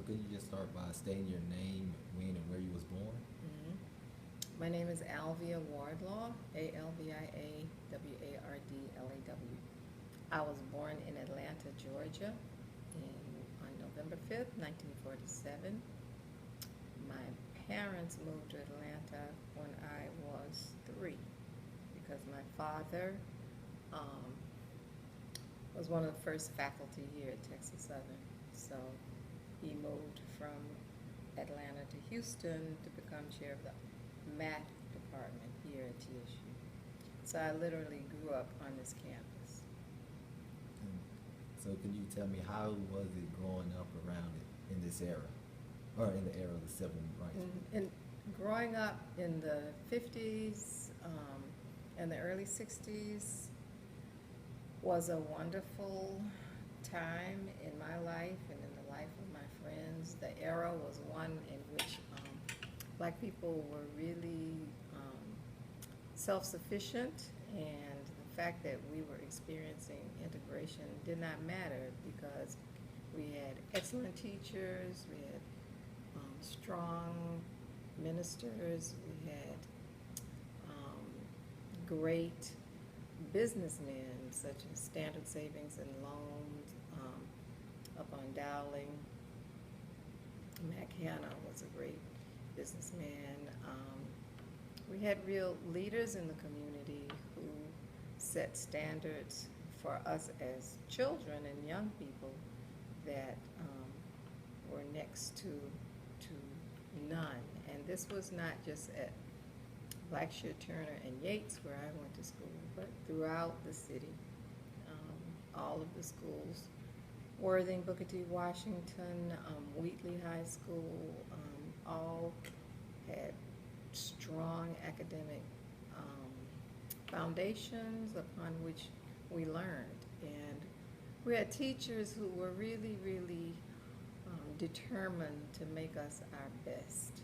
could you just start by stating your name, when, and where you was born? Mhm. My name is Alvia Wardlaw, Alvia Wardlaw. I was born in Atlanta, Georgia, on November 5th, 1947. My parents moved to Atlanta when I was 3 because my father um, was one of the first faculty here at Texas Southern. So he moved from Atlanta to Houston to become chair of the math department here at TSU. So I literally grew up on this campus. And so could you tell me how was it growing up around it in this era, or in the era of the civil rights movement? And growing up in the 50s and the early 60s was a wonderful time in my life and in the life of my friends. The era was one in which black people were really self-sufficient, and the fact that we were experiencing integration did not matter because we had excellent teachers, we had strong ministers, we had great businessmen such as Standard Savings and Loans up on Dowling. Mac Hanna was a great businessman. We had real leaders in the community who set standards for us as children and young people that were next to none. And this was not just at Blackshear, Turner, and Yates, where I went to school, but throughout the city. All of the schools, Worthing, Booker T. Washington, Wheatley High School, all had strong academic foundations upon which we learned. And we had teachers who were really, really determined to make us our best.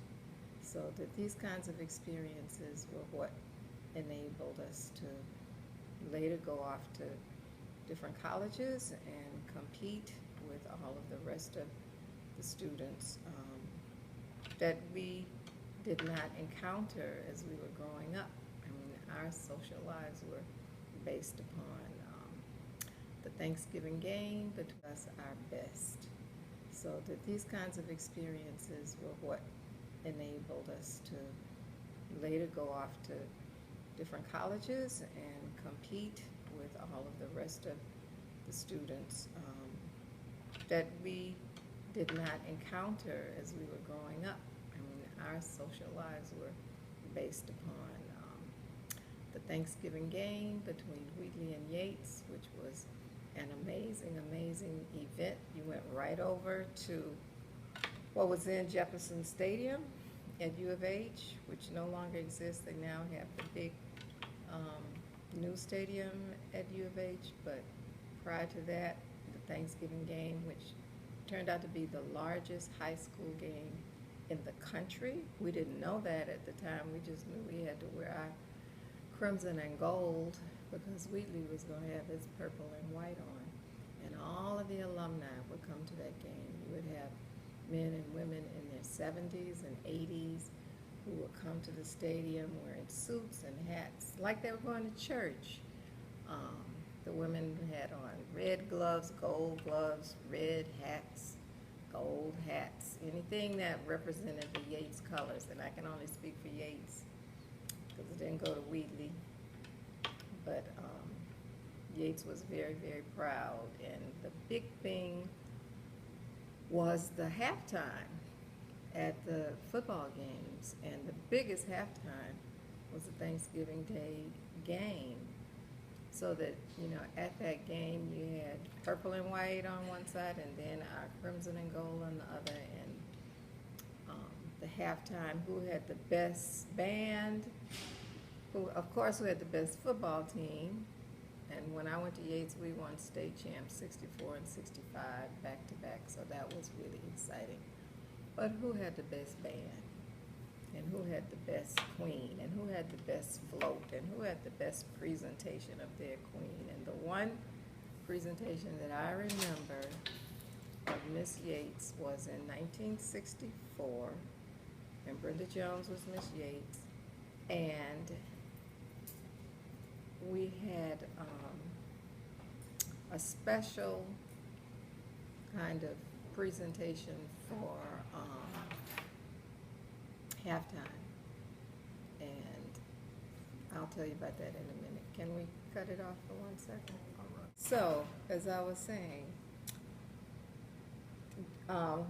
So that these kinds of experiences were what enabled us to later go off to different colleges and compete with all of the rest of the students that we did not encounter as we were growing up. I mean, our social lives were based upon the Thanksgiving game, but us our best. So that these kinds of experiences were what enabled us to later go off to different colleges and compete with all of the rest of the students that we did not encounter as we were growing up. I mean, our social lives were based upon the Thanksgiving game between Wheatley and Yates, which was an amazing, amazing event. You went right over to what was then Jefferson Stadium at U of H, which no longer exists. They now have the big new stadium at U of H, but prior to that, the Thanksgiving game, which turned out to be the largest high school game in the country. We didn't know that at the time. We just knew we had to wear our crimson and gold because Wheatley was going to have his purple and white on. And all of the alumni would come to that game. You would have men and women in their 70s and 80s who would come to the stadium wearing suits and hats like they were going to church. The women had on red gloves, gold gloves, red hats, gold hats, anything that represented the Yates colors. And I can only speak for Yates because it didn't go to Wheatley. But Yates was very, very proud. And the big thing was the halftime at the football games. And the biggest halftime was the Thanksgiving Day game. So that, at that game you had purple and white on one side and then our crimson and gold on the other. And the halftime, who had the best band, who had the best football team. And when I went to Yates, we won state champs 64 and 65 back to back, so that was really exciting. But who had the best band? And who had the best queen? And who had the best float? And who had the best presentation of their queen? And the one presentation that I remember of Miss Yates was in 1964, and Brenda Jones was Miss Yates, and we had a special kind of presentation for halftime, and I'll tell you about that in a minute. Can we cut it off for 1 second? All right. So, as I was saying,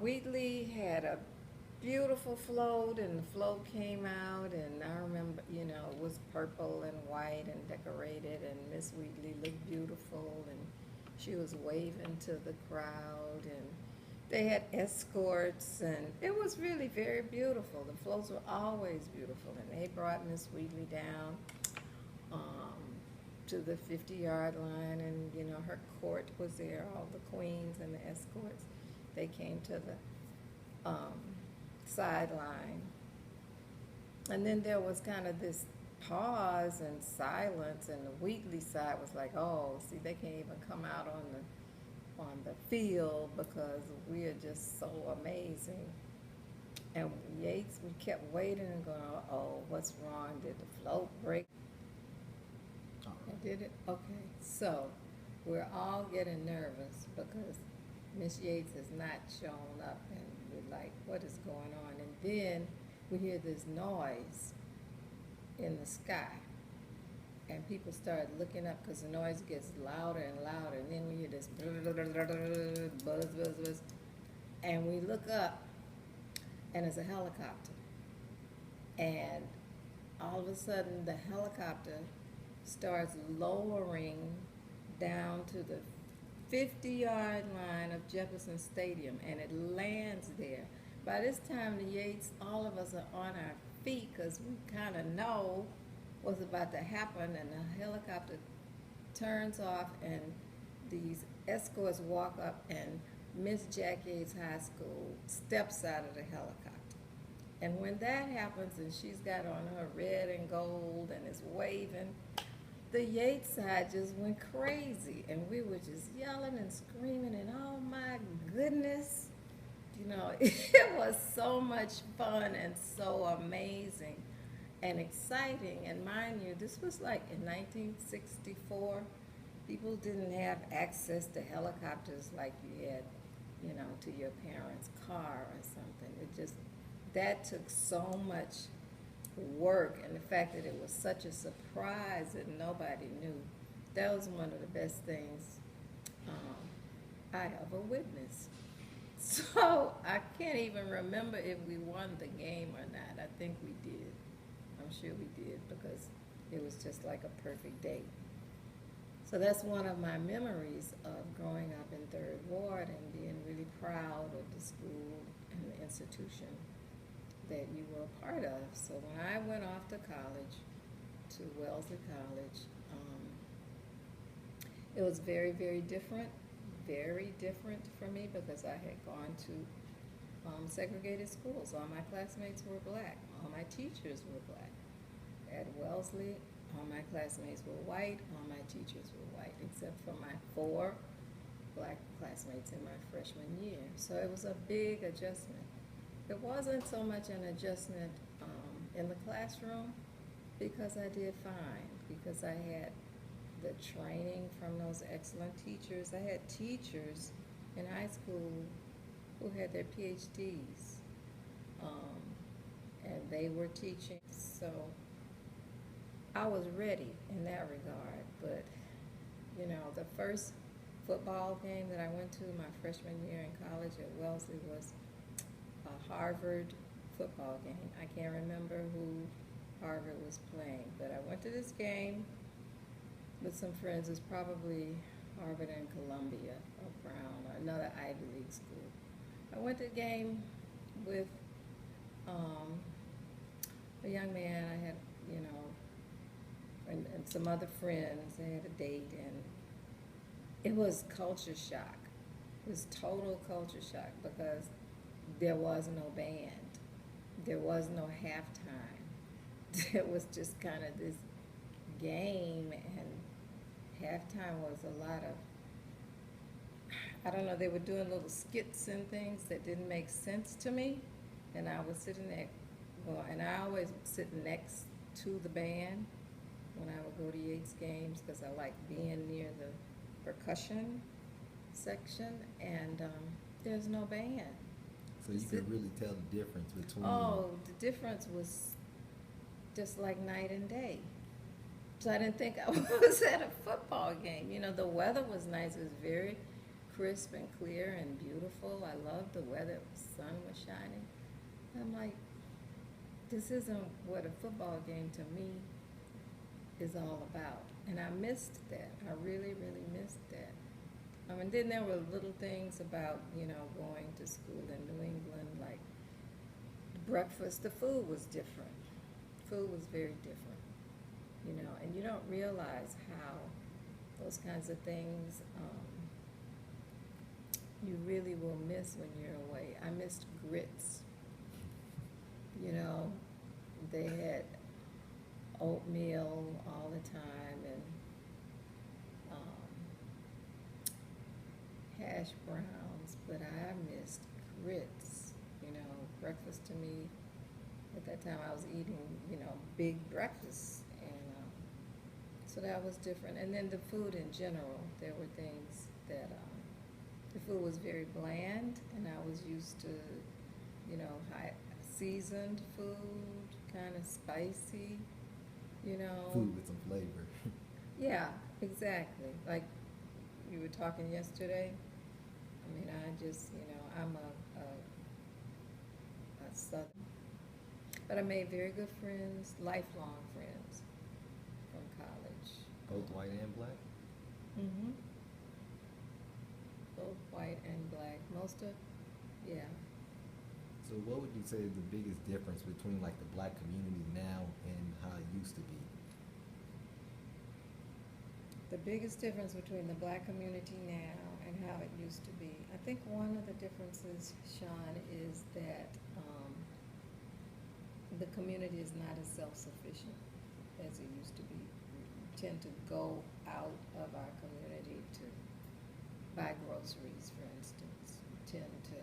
Wheatley had a beautiful float, and the float came out, and I remember, you know, it was purple and white and decorated, and Miss Wheatley looked beautiful, and she was waving to the crowd, and they had escorts, and it was really very beautiful. The floats were always beautiful, and they brought Miss Wheatley down to the 50-yard line, and, you know, her court was there, all the queens and the escorts. They came to the sideline. And then there was kind of this pause and silence, and the Wheatley side was like, oh, see, they can't even come out on the field because we are just so amazing. And Yates, we kept waiting and going, oh, what's wrong? Did the float break? All right. Did it? Okay. So we're all getting nervous because Miss Yates has not shown up, and we're like, what is going on? And then we hear this noise in the sky, and people start looking up because the noise gets louder and louder, and then we hear this buzz, buzz, buzz, and we look up, and it's a helicopter, and all of a sudden the helicopter starts lowering down to the 50-yard line of Jefferson Stadium, and it lands there. By this time, the Yates, all of us are on our feet because we kind of know what's about to happen, and the helicopter turns off, and these escorts walk up, and Miss Jack Yates High School steps out of the helicopter. And when that happens, and she's got on her red and gold and is waving, the Yates side just went crazy, and we were just yelling and screaming, and oh my goodness, you know, it was so much fun and so amazing and exciting. And mind you, this was like in 1964. People didn't have access to helicopters like you had, you know, to your parents' car or something. It just, that took so much work, and the fact that it was such a surprise that nobody knew, that was one of the best things I ever witnessed. So I can't even remember if we won the game or not. I think we did. I'm sure we did because it was just like a perfect day. So that's one of my memories of growing up in Third Ward and being really proud of the school and the institution that you were a part of. So when I went off to college, to Wellesley College, it was very, very different for me because I had gone to segregated schools. All my classmates were black. All my teachers were black. At Wellesley, all my classmates were white. All my teachers were white, except for my 4 black classmates in my freshman year. So it was a big adjustment. It wasn't so much an adjustment in the classroom because I did fine, because I had the training from those excellent teachers. I had teachers in high school who had their PhDs, and they were teaching. So I was ready in that regard. But, you know, the first football game that I went to my freshman year in college at Wellesley was a Harvard football game. I can't remember who Harvard was playing, but I went to this game with some friends. It was probably Harvard and Columbia or Brown or another Ivy League school. I went to the game with a young man I had, you know, and some other friends. I had a date, and it was culture shock. It was total culture shock because there was no band. There was no halftime. It was just kind of this game, and halftime was a lot of, I don't know, they were doing little skits and things that didn't make sense to me. And I was sitting there, well, and I always sit next to the band when I would go to Yates games because I like being near the percussion section. And there's no band. So you could really tell the difference between. Oh, the difference was just like night and day. So I didn't think I was at a football game. You know, the weather was nice. It was very crisp and clear and beautiful. I loved the weather. The sun was shining. I'm like, this isn't what a football game to me is all about. And I missed that. I really, really missed that. And then there were little things about, you know, going to school in New England, like breakfast, the food was different. Food was very different, you know, and you don't realize how those kinds of things you really will miss when you're away. I missed grits. You know, they had oatmeal all the time and hash browns, but I missed grits. You know, breakfast to me, at that time I was eating, you know, big breakfasts, and so that was different. And then the food in general, there were things that, the food was very bland, and I was used to, you know, high seasoned food, kind of spicy, you know. Food with some flavor. Yeah, exactly. Like we were talking yesterday. I mean, I just, you know, I'm a Southern. But I made very good friends, lifelong friends from college. Both white and black? Mm-hmm. Both white and black. Most of, yeah. So what would you say is the biggest difference between like the black community now and how it used to be? The biggest difference between the black community now and how it used to be. I think one of the differences, Sean, is that the community is not as self-sufficient as it used to be. We tend to go out of our community to buy groceries, for instance. We tend to,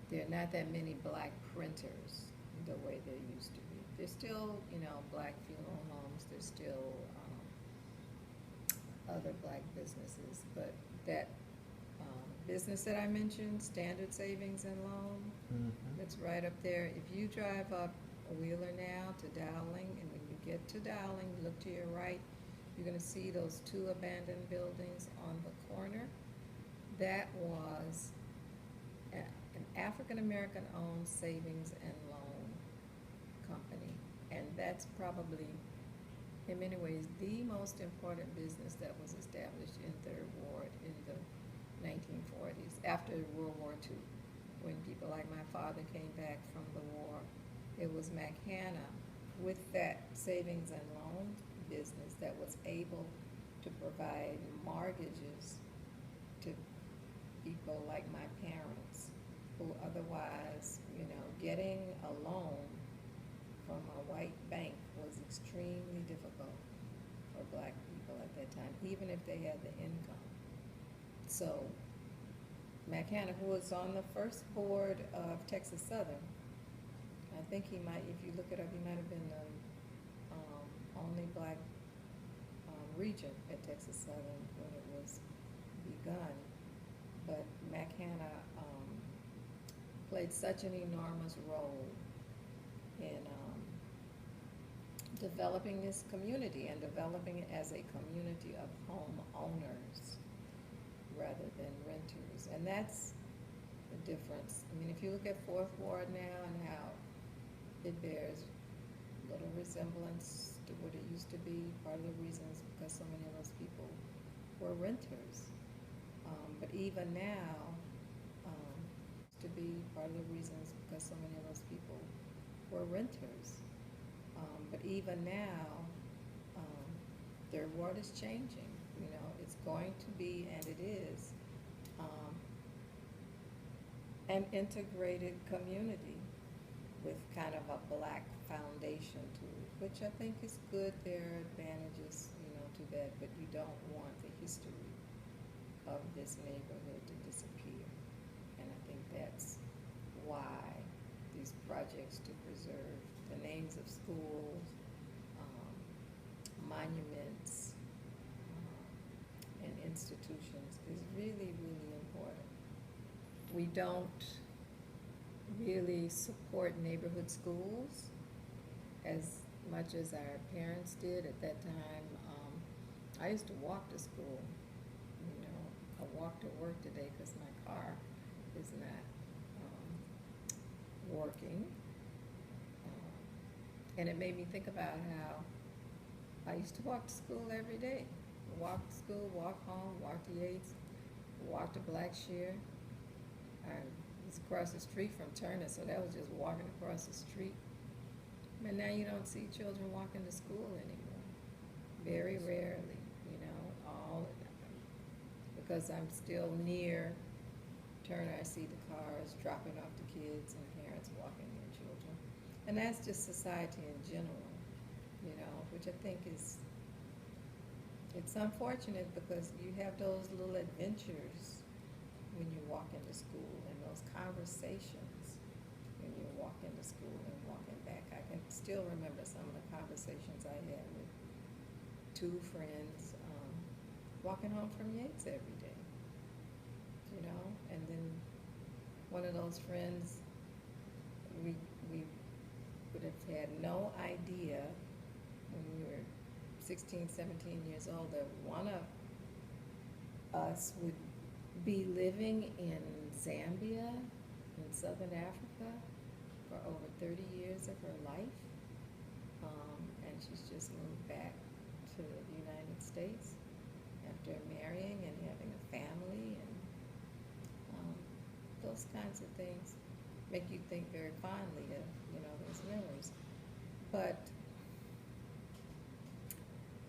there are not that many black printers the way there used to be. There's still, you know, black funeral homes. There's still other black businesses, but that business that I mentioned, Standard Savings and Loan, that's right up there. If you drive up Wheeler now to Dowling, and when you get to Dowling, you look to your right, you're going to see those two abandoned buildings on the corner. That was an African-American owned savings and loan company, and that's probably, in many ways, the most important business that was established in Third Ward in the 1940s, after World War II, when people like my father came back from the war. It was McHanna with that savings and loan business that was able to provide mortgages to people like my parents, who otherwise, you know, getting a loan from a white bank was extremely difficult for black people at that time, even if they had the income. So McHanna, who was on the first board of Texas Southern, I think he might, if you look it up, he might have been the only black regent at Texas Southern when it was begun. But McHanna played such an enormous role in developing this community and developing it as a community of homeowners rather than renters. And that's the difference. I mean, if you look at Fourth Ward now and how it bears little resemblance to what it used to be, part of the reason is because so many of those people were renters. But even now, to be part of the reasons because so many of those people were renters. But even now, Third Ward is changing. You know, it's going to be, and it is, an integrated community with kind of a black foundation to it, which I think is good. There are advantages, you know, to that, but you don't want the history of this neighborhood to disappear. And I think that's why these projects to preserve the names of schools, monuments, and institutions is really, really important. We don't really support neighborhood schools as much as our parents did at that time. I used to walk to school. You know, I walk to work today because my car is not working. And it made me think about how I used to walk to school every day. Walk to school, walk home, walk to Yates, walk to Blackshear. I was across the street from Turner, so that was just walking across the street. But now you don't see children walking to school anymore. Very rarely, you know, all because I'm still near Turner, I see the cars dropping off the kids and parents walking their children. And that's just society in general, you know, which I think is, it's unfortunate because you have those little adventures when you walk into school and those conversations when you walk into school and walking back. I can still remember some of the conversations I had with two friends walking home from Yates every day, you know, and then one of those friends, we would have had no idea when we were 16, 17 years old that one of us would be living in Zambia, in Southern Africa, for over 30 years of her life. And she's just moved back to the United States after marrying and having a family, and those kinds of things make you think very fondly of, you know, those memories. But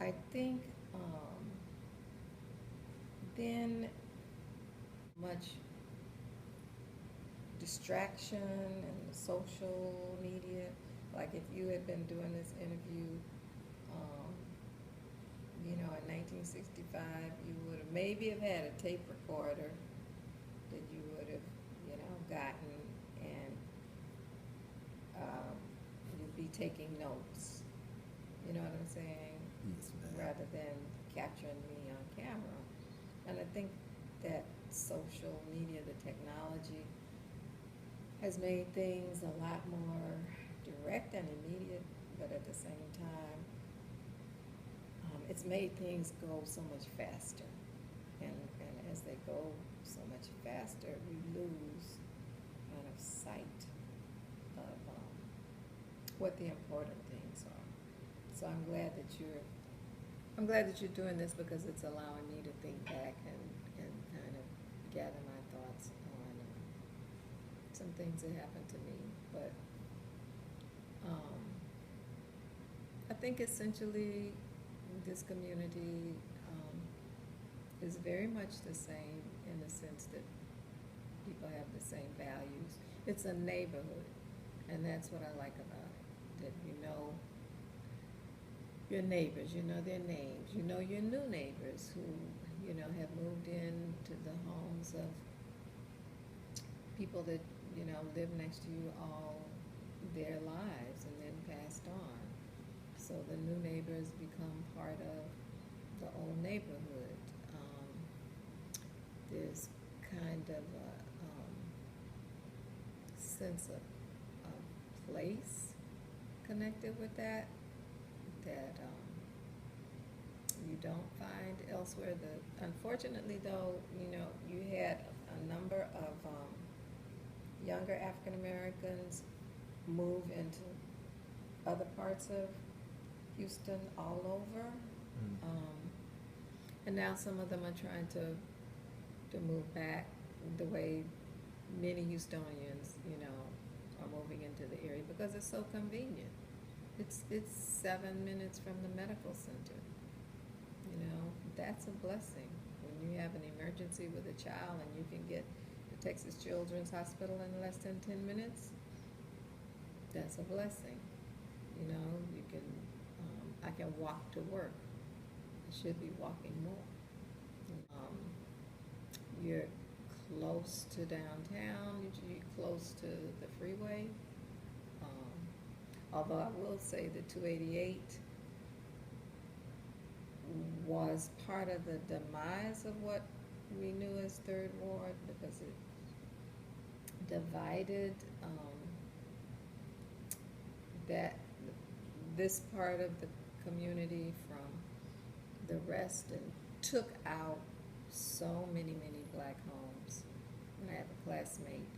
I think then much distraction and social media. Like if you had been doing this interview, you know, in 1965, you would have maybe have had a tape recorder that you would have, you know, gotten, and you'd be taking notes. You know what I'm saying? Yes, ma'am. Rather than capturing me on camera. And I think that social media, the technology, has made things a lot more direct and immediate, but at the same time, it's made things go so much faster. And as they go so much faster, we lose kind of sight of what the important things are. So I'm glad that you're doing this, because it's allowing me to think back and kind of gather my thoughts on some things that happened to me. But I think essentially this community is very much the same in the sense that people have the same values. It's a neighborhood, and that's what I like about it, that you know your neighbors, you know their names, you know your new neighbors who, you know, have moved into the homes of people that, you know, live next to you all their lives and then passed on. So the new neighbors become part of the old neighborhood. There's kind of a sense of place connected with that you don't find elsewhere. Unfortunately, though, you know, you had a number of younger African Americans move into other parts of Houston all over, and now some of them are trying to move back the way many Houstonians, you know, are moving into the area because it's so convenient. It's 7 minutes from the medical center. You know, that's a blessing. When you have an emergency with a child and you can get to Texas Children's Hospital in less than 10 minutes, that's a blessing. You know, you can, I can walk to work. I should be walking more. You're close to downtown, you're close to the freeway. Although I will say the 288 was part of the demise of what we knew as Third Ward, because it divided that this part of the community from the rest, and took out so many black homes. And I have a classmate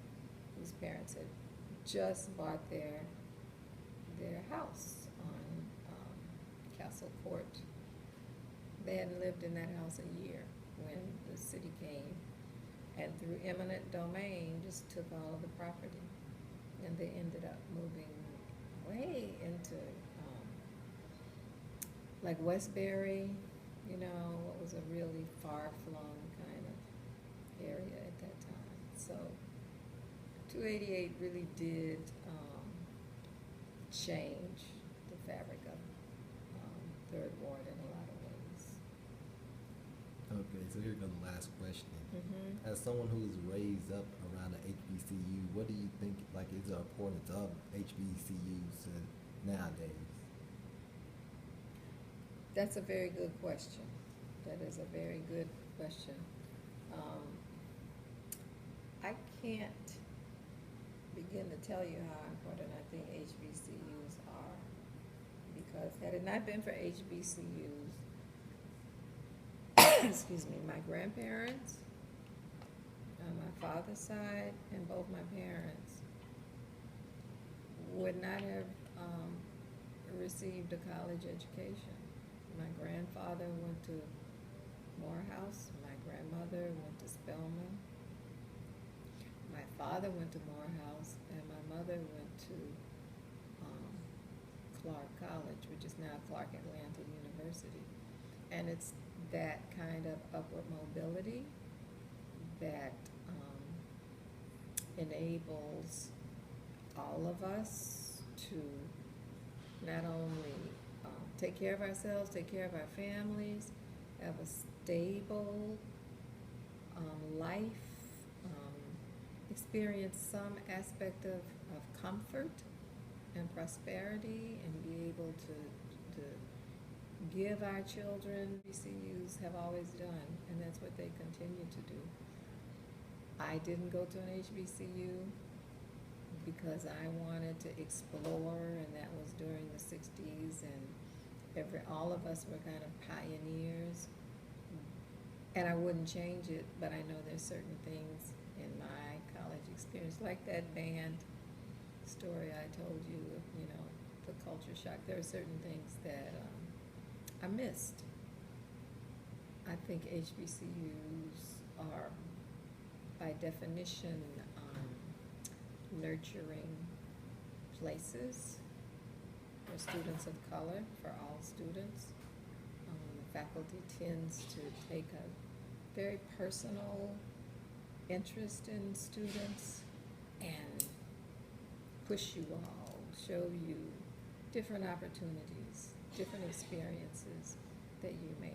whose parents had just bought their house on Castle Court. They hadn't lived in that house a year when the city came, and through eminent domain just took all of the property, and they ended up moving way into like Westbury, you know, what was a really far-flung kind of area at that time. So 288 really did change the fabric of Third Ward in a lot of ways. Okay, so here goes the last question. Mm-hmm. As someone who is raised up around the HBCU, what do you think, like, is the importance of HBCUs nowadays? That's a very good question. That is a very good question. I can't begin to tell you how important I think HBCUs are, because had it not been for HBCUs, excuse me, my grandparents on my father's side and both my parents would not have received a college education. My grandfather went to Morehouse, my grandmother went to Spelman, my father went to Morehouse, and my mother went to Clark College, which is now Clark Atlanta University. And it's that kind of upward mobility that enables all of us to not only take care of ourselves, take care of our families, have a stable life, experience some aspect of comfort and prosperity, and be able to give our children HBCUs have always done, and that's what they continue to do. I didn't go to an HBCU because I wanted to explore, and that was during the 60s, and all of us were kind of pioneers, and I wouldn't change it, but I know there's certain things in my college experience, like that band story I told you, you know, the culture shock. There are certain things that I missed. I think HBCUs are, by definition, nurturing places for students of color, for all students. The faculty tends to take a very personal interest in students and push you all, show you different opportunities, different experiences that you may